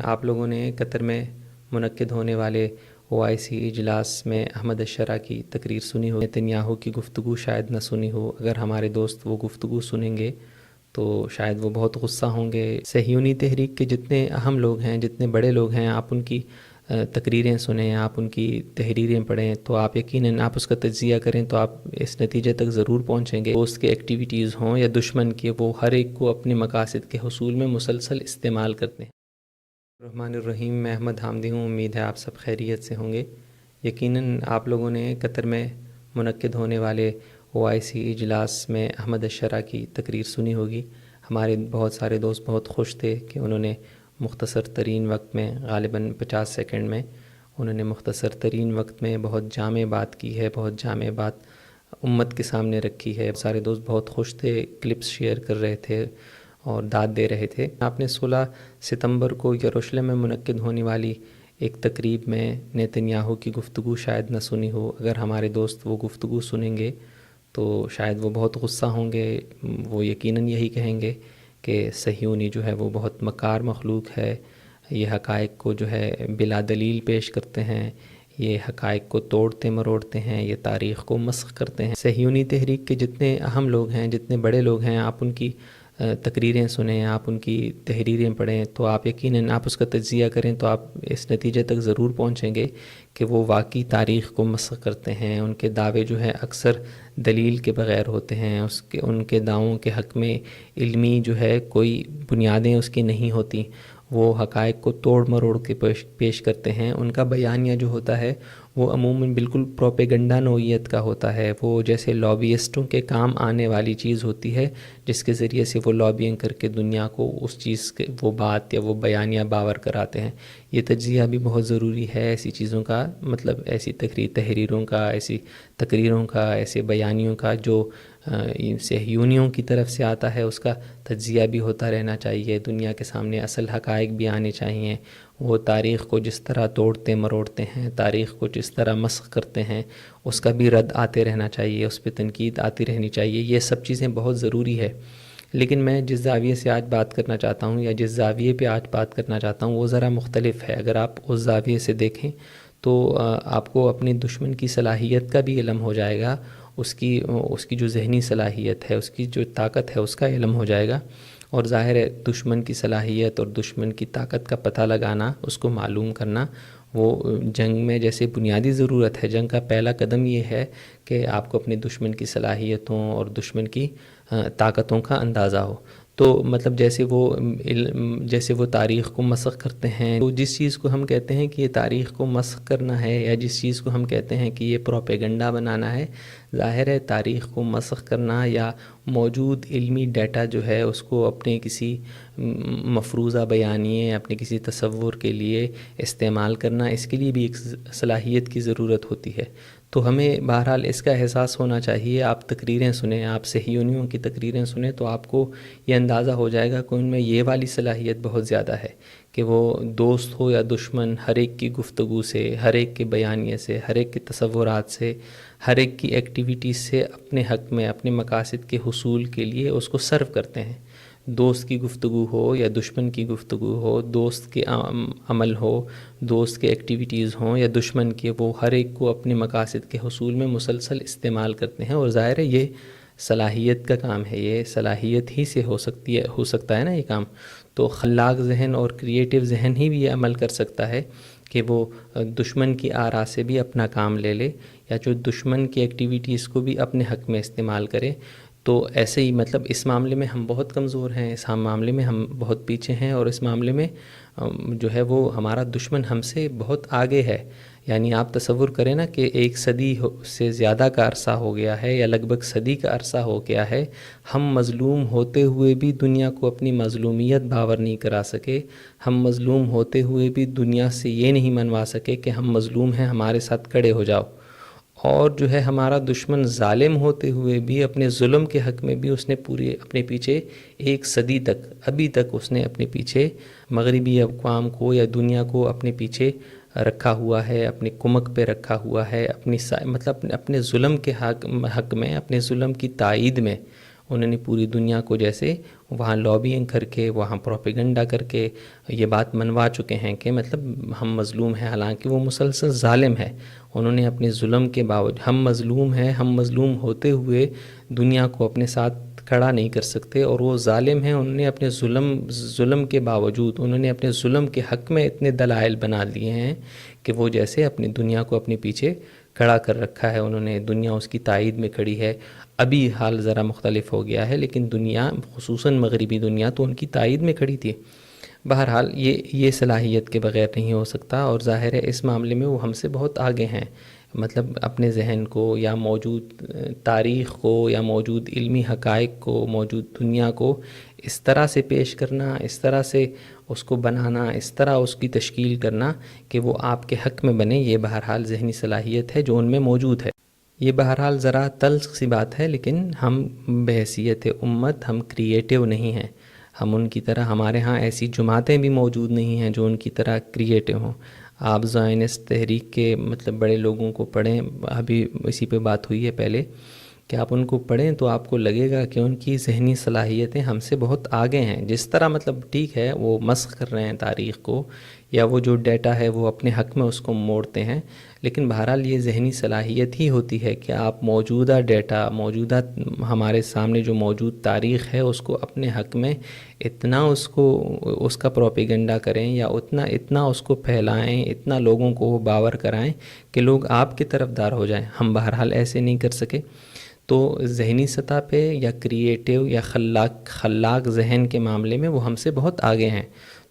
آپ لوگوں نے قطر میں منعقد ہونے والے OIC اجلاس میں احمد الشرع کی تقریر سنی ہو، نتنیاہو کی گفتگو شاید نہ سنی ہو۔ اگر ہمارے دوست وہ گفتگو سنیں گے تو شاید وہ بہت غصہ ہوں گے۔ صہیونی تحریک کے جتنے اہم لوگ ہیں، جتنے بڑے لوگ ہیں، آپ ان کی تقریریں سنیں، آپ ان کی تحریریں پڑھیں تو آپ یقیناً آپ اس کا تجزیہ کریں تو آپ اس نتیجے تک ضرور پہنچیں گے۔ دوست کے ایکٹیویٹیز ہوں یا دشمن کے، وہ ہر ایک کو اپنے مقاصد کے حصول میں مسلسل استعمال کرتے ہیں۔ الرحمن الرحیم، میں احمد حامدی ہوں، امید ہے آپ سب خیریت سے ہوں گے۔ یقیناً آپ لوگوں نے قطر میں منعقد ہونے والے OIC اجلاس میں احمد الشرع کی تقریر سنی ہوگی۔ ہمارے بہت سارے دوست بہت خوش تھے کہ انہوں نے مختصر ترین وقت میں، غالباً 50 سیکنڈ میں، انہوں نے مختصر ترین وقت میں بہت جامع بات کی ہے، بہت جامع بات امت کے سامنے رکھی ہے۔ سارے دوست بہت خوش تھے، کلپس شیئر کر رہے تھے اور داد دے رہے تھے۔ آپ نے 16 ستمبر کو یروشلم میں منعقد ہونے والی ایک تقریب میں نتنیاہو کی گفتگو شاید نہ سنی ہو۔ اگر ہمارے دوست وہ گفتگو سنیں گے تو شاید وہ بہت غصہ ہوں گے۔ وہ یقیناً یہی کہیں گے کہ صہیونی جو ہے وہ بہت مکار مخلوق ہے، یہ حقائق کو جو ہے بلا دلیل پیش کرتے ہیں، یہ حقائق کو توڑتے مروڑتے ہیں، یہ تاریخ کو مسخ کرتے ہیں۔ صہیونی تحریک کے جتنے اہم لوگ ہیں، جتنے بڑے لوگ ہیں، آپ ان کی تقریریں سنیں، آپ ان کی تحریریں پڑھیں تو آپ یقیناً آپ اس کا تجزیہ کریں تو آپ اس نتیجے تک ضرور پہنچیں گے کہ وہ واقعی تاریخ کو مسخ کرتے ہیں۔ ان کے دعوے جو ہیں اکثر دلیل کے بغیر ہوتے ہیں، ان کے دعووں کے حق میں علمی جو ہے کوئی بنیادیں اس کی نہیں ہوتی۔ وہ حقائق کو توڑ مروڑ کے پیش کرتے ہیں۔ ان کا بیانیہ جو ہوتا ہے وہ عموماً بالکل پروپیگنڈا نوعیت کا ہوتا ہے، وہ جیسے لابیسٹوں کے کام آنے والی چیز ہوتی ہے، جس کے ذریعے سے وہ لابینگ کر کے دنیا کو اس چیز کے وہ بات یا وہ بیانیہ باور کراتے ہیں۔ یہ تجزیہ بھی بہت ضروری ہے ایسی چیزوں کا، مطلب ایسی تحریروں کا، ایسی تقریروں کا، ایسے بیانیوں کا جو صہیونیوں کی طرف سے آتا ہے، اس کا تجزیہ بھی ہوتا رہنا چاہیے۔ دنیا کے سامنے اصل حقائق بھی آنے چاہیے۔ وہ تاریخ کو جس طرح توڑتے مروڑتے ہیں، تاریخ کو جس طرح مسخ کرتے ہیں، اس کا بھی رد آتے رہنا چاہیے، اس پہ تنقید آتی رہنی چاہیے۔ یہ سب چیزیں بہت ضروری ہے۔ لیکن میں جس زاویے سے آج بات کرنا چاہتا ہوں یا جس زاویے پہ آج بات کرنا چاہتا ہوں وہ ذرا مختلف ہے۔ اگر آپ اس زاویے سے دیکھیں تو آپ کو اپنے دشمن کی صلاحیت کا بھی علم ہو جائے گا، اس کی جو ذہنی صلاحیت ہے، اس کی جو طاقت ہے، اس کا علم ہو جائے گا۔ اور ظاہر ہے دشمن کی صلاحیت اور دشمن کی طاقت کا پتہ لگانا، اس کو معلوم کرنا، وہ جنگ میں جیسے بنیادی ضرورت ہے۔ جنگ کا پہلا قدم یہ ہے کہ آپ کو اپنے دشمن کی صلاحیتوں اور دشمن کی طاقتوں کا اندازہ ہو۔ تو مطلب جیسے وہ تاریخ کو مسخ کرتے ہیں، تو جس چیز کو ہم کہتے ہیں کہ یہ تاریخ کو مسخ کرنا ہے یا جس چیز کو ہم کہتے ہیں کہ یہ پروپیگنڈا بنانا ہے، ظاہر ہے تاریخ کو مسخ کرنا یا موجود علمی ڈیٹا جو ہے اس کو اپنے کسی مفروضہ بیانیے، اپنے کسی تصور کے لیے استعمال کرنا، اس کے لیے بھی ایک صلاحیت کی ضرورت ہوتی ہے۔ تو ہمیں بہرحال اس کا احساس ہونا چاہیے۔ آپ تقریریں سنیں، آپ صہیونیوں کی تقریریں سنیں تو آپ کو یہ اندازہ ہو جائے گا کہ ان میں یہ والی صلاحیت بہت زیادہ ہے کہ وہ دوست ہو یا دشمن، ہر ایک کی گفتگو سے، ہر ایک کے بیانیے سے، ہر ایک کے تصورات سے، ہر ایک کی ایکٹیویٹیز سے اپنے حق میں، اپنے مقاصد کے حصول کے لیے اس کو سرو کرتے ہیں۔ دوست کی گفتگو ہو یا دشمن کی گفتگو ہو، دوست کے عمل ہو، دوست کے ایکٹیویٹیز ہوں یا دشمن کے، وہ ہر ایک کو اپنے مقاصد کے حصول میں مسلسل استعمال کرتے ہیں۔ اور ظاہر ہے یہ صلاحیت کا کام ہے، یہ صلاحیت ہی سے ہو سکتا ہے نا یہ کام۔ تو خلاق ذہن اور کریٹیو ذہن ہی بھی یہ عمل کر سکتا ہے کہ وہ دشمن کی آراء سے بھی اپنا کام لے لے یا جو دشمن کی ایکٹیویٹیز کو بھی اپنے حق میں استعمال کرے۔ تو ایسے ہی مطلب اس معاملے میں ہم بہت کمزور ہیں، اس معاملے میں ہم بہت پیچھے ہیں، اور اس معاملے میں جو ہے وہ ہمارا دشمن ہم سے بہت آگے ہے۔ یعنی آپ تصور کریں نا کہ 1 صدی سے زیادہ کا عرصہ ہو گیا ہے یا لگ بھگ صدی کا عرصہ ہو گیا ہے، ہم مظلوم ہوتے ہوئے بھی دنیا کو اپنی مظلومیت باور نہیں کرا سکے، ہم مظلوم ہوتے ہوئے بھی دنیا سے یہ نہیں منوا سکے کہ ہم مظلوم ہیں، ہمارے ساتھ کھڑے ہو جاؤ۔ اور جو ہے ہمارا دشمن ظالم ہوتے ہوئے بھی اپنے ظلم کے حق میں بھی اس نے پورے اپنے پیچھے 1 صدی تک، ابھی تک اس نے اپنے پیچھے مغربی اقوام کو یا دنیا کو اپنے پیچھے رکھا ہوا ہے، اپنی کمک پہ رکھا ہوا ہے، مطلب اپنے ظلم کے حق میں، اپنے ظلم کی تائید میں انہوں نے پوری دنیا کو جیسے وہاں لابینگ کر کے، وہاں پروپیگنڈا کر کے یہ بات منوا چکے ہیں کہ مطلب ہم مظلوم ہیں، حالانکہ وہ مسلسل ظالم ہے۔ انہوں نے اپنے ظلم کے باوجود، ہم مظلوم ہیں، ہم مظلوم ہوتے ہوئے دنیا کو اپنے ساتھ کھڑا نہیں کر سکتے، اور وہ ظالم ہیں، انہوں نے اپنے ظلم کے باوجود، انہوں نے اپنے ظلم کے حق میں اتنے دلائل بنا لیے ہیں کہ وہ جیسے اپنی دنیا کو اپنے پیچھے کھڑا کر رکھا ہے، انہوں نے دنیا اس کی تائید میں کھڑی ہے۔ ابھی حال ذرا مختلف ہو گیا ہے، لیکن دنیا خصوصاً مغربی دنیا تو ان کی تائید میں کھڑی تھی۔ بہرحال یہ صلاحیت کے بغیر نہیں ہو سکتا، اور ظاہر ہے اس معاملے میں وہ ہم سے بہت آگے ہیں۔ مطلب اپنے ذہن کو یا موجود تاریخ کو یا موجود علمی حقائق کو، موجود دنیا کو اس طرح سے پیش کرنا، اس طرح سے اس کو بنانا، اس طرح اس کی تشکیل کرنا کہ وہ آپ کے حق میں بنے، یہ بہرحال ذہنی صلاحیت ہے جو ان میں موجود ہے۔ یہ بہرحال ذرا تلخ سی بات ہے، لیکن ہم بحیثیت امت ہم کریٹیو نہیں ہیں۔ ہم ان کی طرح، ہمارے ہاں ایسی جماعتیں بھی موجود نہیں ہیں جو ان کی طرح کریٹیو ہوں۔ آپ زائنسٹ تحریک کے مطلب بڑے لوگوں کو پڑھیں، ابھی اسی پہ بات ہوئی ہے پہلے، کہ آپ ان کو پڑھیں تو آپ کو لگے گا کہ ان کی ذہنی صلاحیتیں ہم سے بہت آگے ہیں۔ جس طرح مطلب ٹھیک ہے وہ مسخ کر رہے ہیں تاریخ کو، یا وہ جو ڈیٹا ہے وہ اپنے حق میں اس کو موڑتے ہیں، لیکن بہرحال یہ ذہنی صلاحیت ہی ہوتی ہے کہ آپ موجودہ ڈیٹا، موجودہ ہمارے سامنے جو موجود تاریخ ہے اس کو اپنے حق میں اتنا اس کا پروپیگنڈا کریں، یا اتنا اس کو پھیلائیں، اتنا لوگوں کو وہ باور کرائیں کہ لوگ آپ کی طرف دار ہو جائیں۔ ہم بہرحال ایسے نہیں کر سکے۔ تو ذہنی سطح پہ یا کریٹیو یا خلاق ذہن کے معاملے میں وہ ہم سے بہت آگے ہیں۔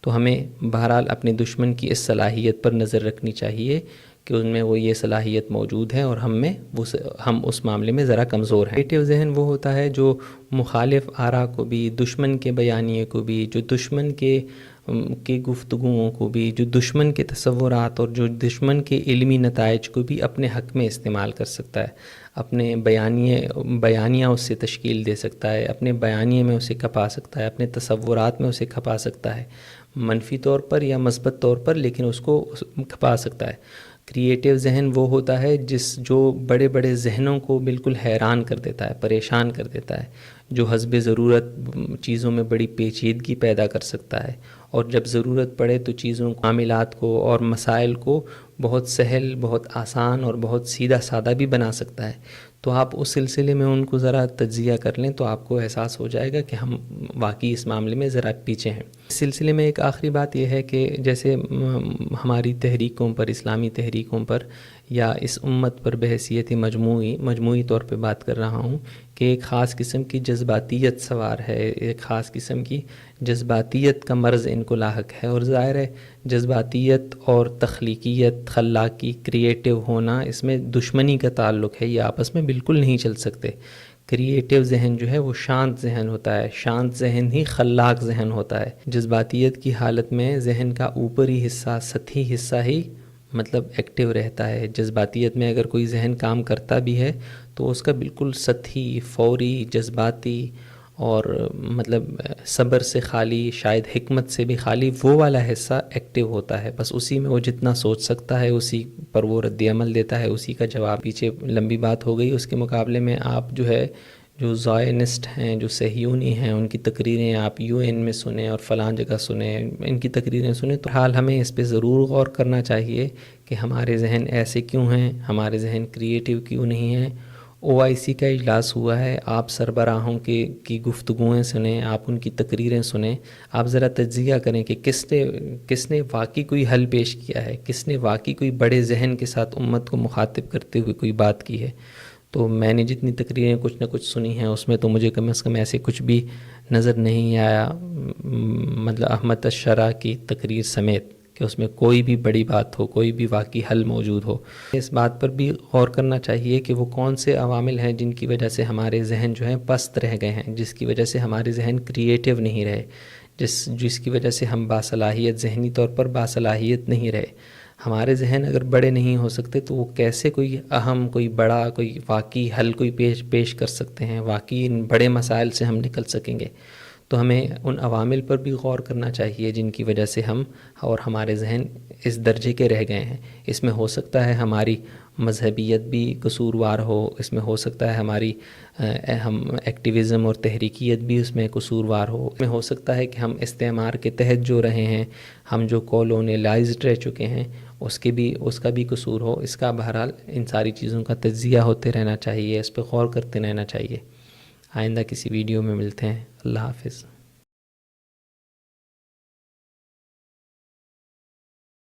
تو ہمیں بہرحال اپنے دشمن کی اس صلاحیت پر نظر رکھنی چاہیے کہ ان میں وہ یہ صلاحیت موجود ہے، اور ہم اس معاملے میں ذرا کمزور ہیں۔ کریٹیو ذہن وہ ہوتا ہے جو مخالف آراء کو بھی، دشمن کے بیانیے کو بھی، جو دشمن کے گفتگوؤں کو بھی، جو دشمن کے تصورات اور جو دشمن کے علمی نتائج کو بھی اپنے حق میں استعمال کر سکتا ہے، اپنے بیانیہ اس سے تشکیل دے سکتا ہے، اپنے بیانیے میں اسے کھپا سکتا ہے، اپنے تصورات میں اسے کھپا سکتا ہے، منفی طور پر یا مثبت طور پر، لیکن اس کو کھپا سکتا ہے۔ کریٹیو ذہن وہ ہوتا ہے جو بڑے بڑے ذہنوں کو بالکل حیران کر دیتا ہے، پریشان کر دیتا ہے، جو حسب ضرورت چیزوں میں بڑی پیچیدگی پیدا کر سکتا ہے، اور جب ضرورت پڑے تو چیزوں معاملات کو اور مسائل کو بہت سہل، بہت آسان اور بہت سیدھا سادہ بھی بنا سکتا ہے۔ تو آپ اس سلسلے میں ان کو ذرا تجزیہ کر لیں تو آپ کو احساس ہو جائے گا کہ ہم واقعی اس معاملے میں ذرا پیچھے ہیں۔ اس سلسلے میں ایک آخری بات یہ ہے کہ جیسے ہماری تحریکوں پر، اسلامی تحریکوں پر یا اس امت پر بحیثیت مجموعی طور پہ بات کر رہا ہوں، کہ ایک خاص قسم کی جذباتیت سوار ہے، ایک خاص قسم کی جذباتیت کا مرض ان کو لاحق ہے، اور ظاہر ہے جذباتیت اور تخلیقیت، خلاقی، کریٹیو ہونا، اس میں دشمنی کا تعلق ہے، یہ آپس میں بالکل نہیں چل سکتے۔ کریٹیو ذہن جو ہے وہ شانت ذہن ہوتا ہے، شانت ذہن ہی خلاق ذہن ہوتا ہے۔ جذباتیت کی حالت میں ذہن کا اوپری حصہ، سطحی حصہ ہی مطلب ایکٹیو رہتا ہے۔ جذباتیت میں اگر کوئی ذہن کام کرتا بھی ہے تو اس کا بالکل سطحی، فوری، جذباتی اور مطلب صبر سے خالی، شاید حکمت سے بھی خالی وہ والا حصہ ایکٹیو ہوتا ہے، بس اسی میں وہ جتنا سوچ سکتا ہے اسی پر وہ رد عمل دیتا ہے، اسی کا جواب۔ پیچھے لمبی بات ہو گئی، اس کے مقابلے میں آپ جو زائنسٹ ہیں، جو صہیونی ہیں، ان کی تقریریں آپ UN میں سنیں اور فلاں جگہ سنیں، ان کی تقریریں سنیں، تو حال ہمیں اس پہ ضرور غور کرنا چاہیے کہ ہمارے ذہن ایسے کیوں ہیں، ہمارے ذہن کریٹیو کیوں نہیں ہیں۔ OIC کا اجلاس ہوا ہے، آپ سربراہوں کی گفتگویں سنیں، آپ ان کی تقریریں سنیں، آپ ذرا تجزیہ کریں کہ کس نے واقعی کوئی حل پیش کیا ہے، کس نے واقعی کوئی بڑے ذہن کے ساتھ امت کو مخاطب کرتے ہوئے کوئی بات کی ہے۔ تو میں نے جتنی تقریریں کچھ نہ کچھ سنی ہیں اس میں تو مجھے کم از کم ایسے کچھ بھی نظر نہیں آیا، مطلب احمد الشرح کی تقریر سمیت، کہ اس میں کوئی بھی بڑی بات ہو، کوئی بھی واقعی حل موجود ہو۔ اس بات پر بھی غور کرنا چاہیے کہ وہ کون سے عوامل ہیں جن کی وجہ سے ہمارے ذہن جو ہیں پست رہ گئے ہیں، جس کی وجہ سے ہمارے ذہن کریٹیو نہیں رہے، جس کی وجہ سے ہم باصلاحیت، ذہنی طور پر باصلاحیت نہیں رہے۔ ہمارے ذہن اگر بڑے نہیں ہو سکتے تو وہ کیسے کوئی اہم، کوئی بڑا، کوئی واقعی حل کوئی پیش کر سکتے ہیں، واقعی ان بڑے مسائل سے ہم نکل سکیں گے۔ تو ہمیں ان عوامل پر بھی غور کرنا چاہیے جن کی وجہ سے ہم اور ہمارے ذہن اس درجے کے رہ گئے ہیں۔ اس میں ہو سکتا ہے ہماری مذہبیت بھی قصوروار ہو، اس میں ہو سکتا ہے ہماری ہم ایکٹیویزم اور تحریکیت بھی اس میں قصوروار ہو، اس میں ہو سکتا ہے کہ ہم استعمار کے تحت جو رہے ہیں، ہم جو کولونیلائزڈ رہ چکے ہیں، اس کا بھی قصور ہو۔ اس کا بہرحال ان ساری چیزوں کا تجزیہ ہوتے رہنا چاہیے، اس پہ غور کرتے رہنا چاہیے۔ آئندہ کسی ویڈیو میں ملتے ہیں۔ اللہ حافظ۔